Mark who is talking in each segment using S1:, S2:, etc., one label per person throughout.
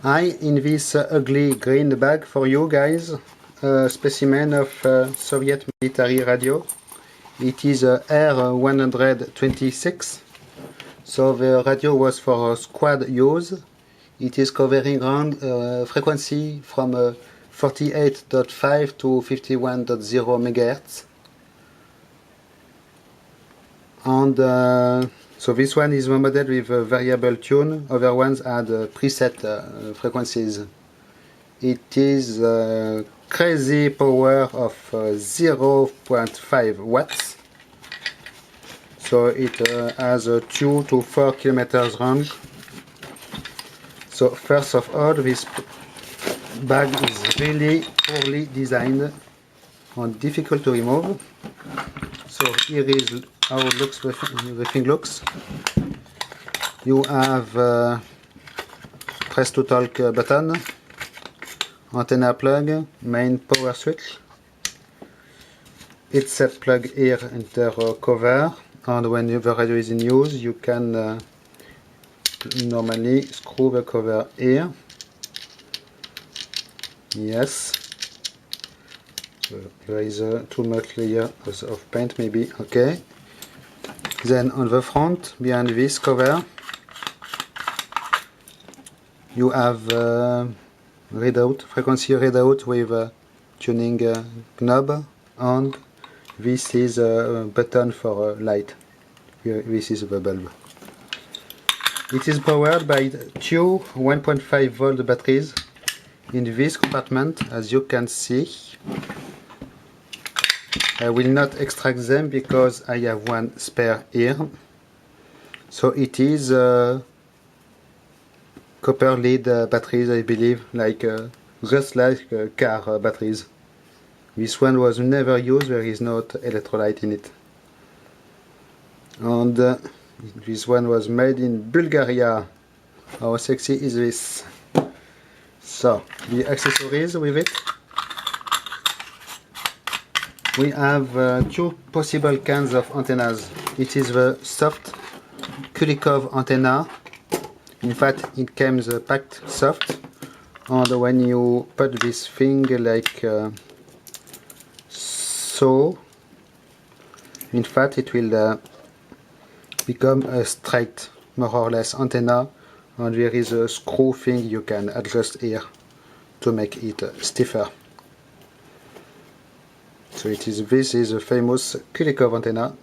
S1: In this ugly green bag for you guys, a specimen of Soviet military radio. It is a R126, so the radio was for squad use. It is covering around frequency from 48.5 to 51.0 MHz. And so this one is the model with a variable tune. Other ones had preset frequencies. It is crazy power of 0.5 watts. So it has a 2 to 4 kilometers range. So first of all, this bag is really poorly designed and difficult to remove. So here is how it looks, the thing looks. You have press to talk button, antenna plug, main power switch, headset plug here enter cover, and when the radio is in use you can normally screw the cover here. Yes. There is too much layer of paint maybe, okay. Then on the front, behind this cover, you have readout, frequency readout with a tuning knob, and this is a button for light. This is the bulb. It is powered by two 1.5 volt batteries in this compartment, as you can see. I will not extract them because I have one spare here. So it is copper lead batteries, I believe, like just like car batteries. This one was never used, there is no electrolyte in it. And this one was made in Bulgaria. How sexy is this? So, the accessories with it. We have two possible kinds of antennas. It is the soft Kulikov antenna. In fact, it comes packed soft, and when you put this thing like so, in fact it will become a straight, more or less, antenna, and there is a screw thing you can adjust here to make it stiffer. So this is a famous Kulikov antenna.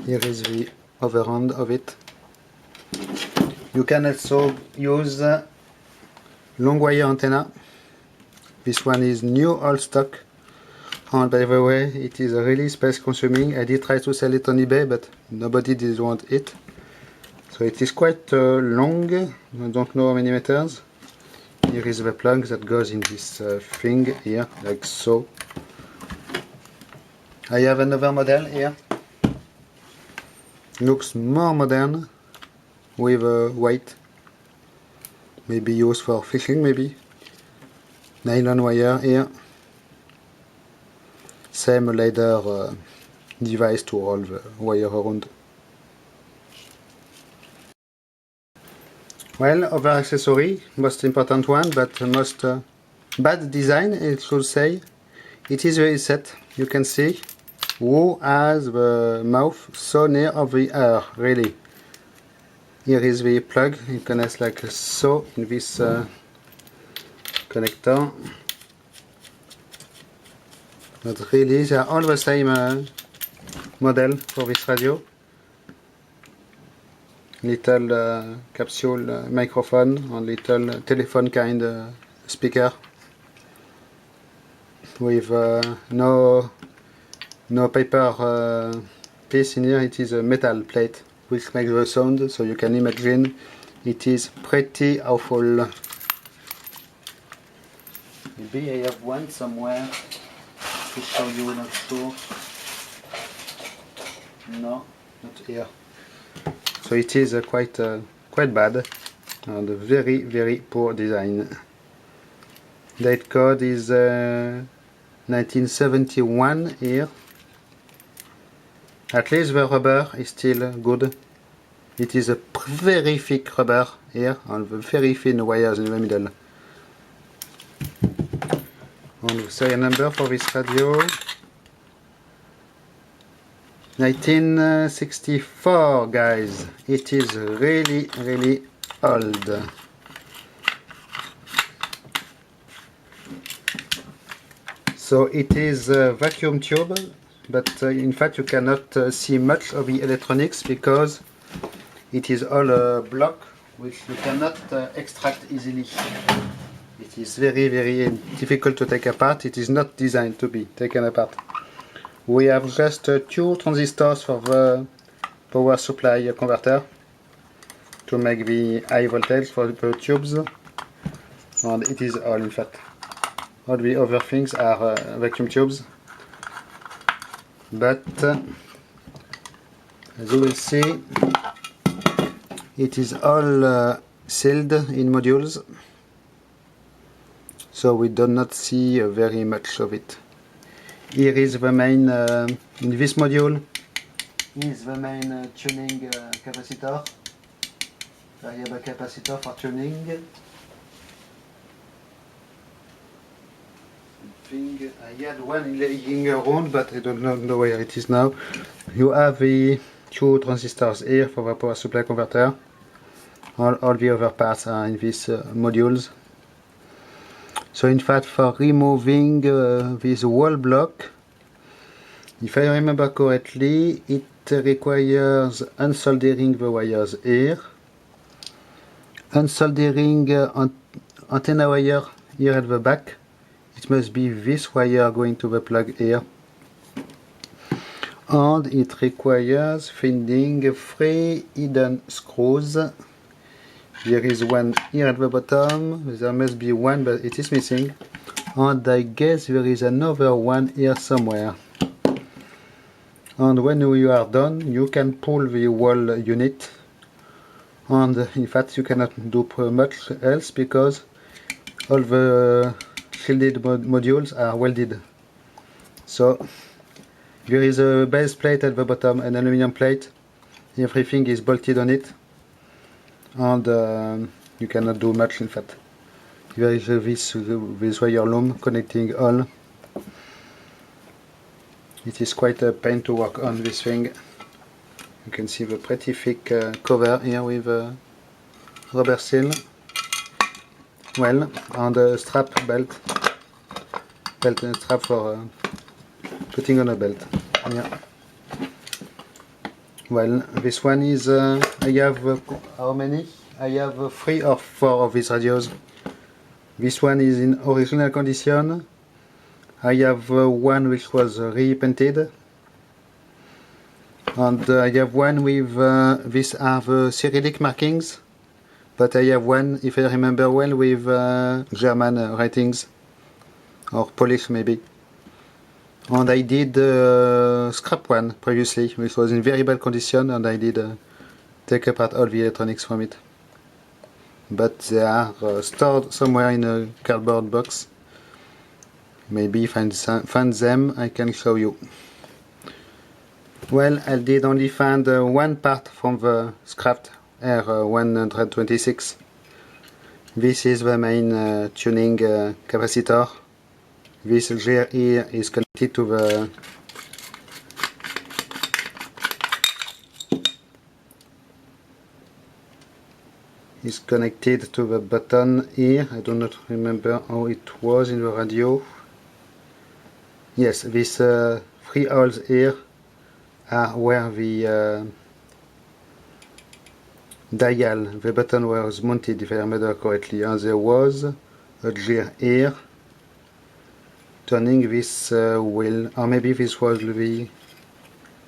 S1: Here is the other end of it. You can also use long wire antenna. This one is new old stock, and by the way it is really space consuming. I did try to sell it on eBay but nobody did want it. So it is quite long, I don't know how many meters. Here is the plug that goes in this thing here, like so. I have another model here. Looks more modern, with a weight. Maybe used for fishing, maybe. Nylon wire here. Same ladder device to roll the wire around. Well, other accessory, most important one, but most bad design, it should say. It is the headset. You can see who has the mouth so near of the ear, really. Here is the plug. You connect like so in this connector. But really, they are all the same model for this radio. Little capsule microphone and little telephone kind speaker with no paper piece in here. It is a metal plate which makes the sound, so you can imagine it is pretty awful. Maybe I have one somewhere to show you, not sure. No, not here. So it is quite bad and very, very poor design. Date code is 1971 here. At least the rubber is still good. It is a very thick rubber here and very thin wires in the middle. And the serial number for this radio, 1964, guys. It is really, really old. So it is a vacuum tube, but in fact you cannot see much of the electronics because it is all a block which you cannot extract easily. It is very, very difficult to take apart. It is not designed to be taken apart. We have just 2 transistors for the power supply converter to make the high voltage for the tubes, and it is all in fact. All the other things are vacuum tubes, but as you will see, it is all sealed in modules, so we do not see very much of it. Here is the main, in this module, is the main tuning capacitor, variable capacitor for tuning. I had one laying around, but I don't know where it is now. You have the 2 transistors here for the power supply converter. All the other parts are in these modules. So in fact, for removing this wall block, if I remember correctly, it requires unsoldering the wires here, unsoldering antenna wire here at the back. It must be this wire going to the plug here, and it requires finding 3 hidden screws. There is one here at the bottom, there must be one, but it is missing, and I guess there is another one here somewhere. And when you are done, you can pull the wall unit, and in fact you cannot do much else because all the shielded modules are welded. So there is a base plate at the bottom, an aluminum plate, everything is bolted on it, and you cannot do much in fact. There is this wire loom connecting all. It is quite a pain to work on this thing. You can see the pretty thick cover here with rubber seal. Well, and a strap belt and strap for putting on a belt. Yeah. Well, this one is, I have, how many? I have 3 or 4 of these radios. This one is in original condition. I have one which was repainted. And I have one with, these are the Cyrillic markings. But I have one, if I remember well, with German writings. Or Polish maybe. And I did scrap one previously, which was in very bad condition, and I did take apart all the electronics from it. But they are stored somewhere in a cardboard box. Maybe if I find them, I can show you. Well, I did only find one part from the scrapped R126. This is the main tuning capacitor. This gear here is connected to the button here. I do not remember how it was in the radio. Yes, these 3 holes here are where the dial, the button was mounted, if I remember correctly, and there was a gear here turning this wheel, or maybe this was the,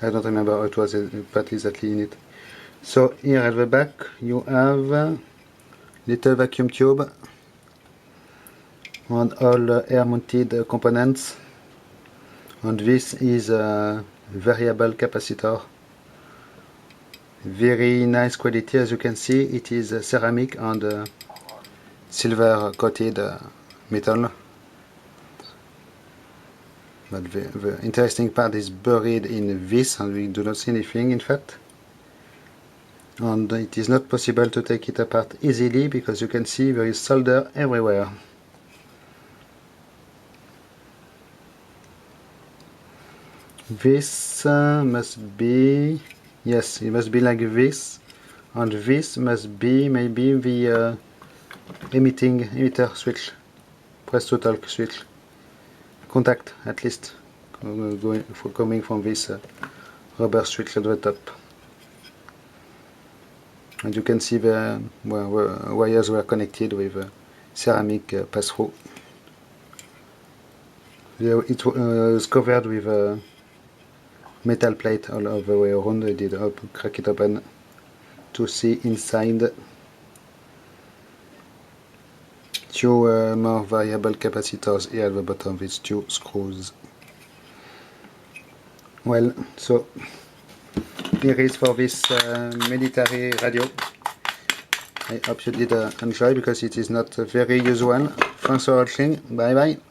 S1: I don't remember how it was, but exactly in it. So here at the back you have little vacuum tube and all air mounted components, and this is a variable capacitor. Very nice quality, as you can see. It is ceramic and silver coated metal. But the interesting part is buried in this, and we do not see anything in fact. and it is not possible to take it apart easily because you can see there is solder everywhere. This must be, yes, it must be like this, and this must be maybe the emitter switch, press to talk switch, contact at least, coming from this rubber switch at the top. And you can see the wires were connected with ceramic pass-through. It was covered with a metal plate all over the way around. I did crack it open to see inside. Two more variable capacitors here at the bottom with two screws. Well, so here is for this military radio. I hope you did enjoy because it is not very usual. Thanks for watching. Bye bye.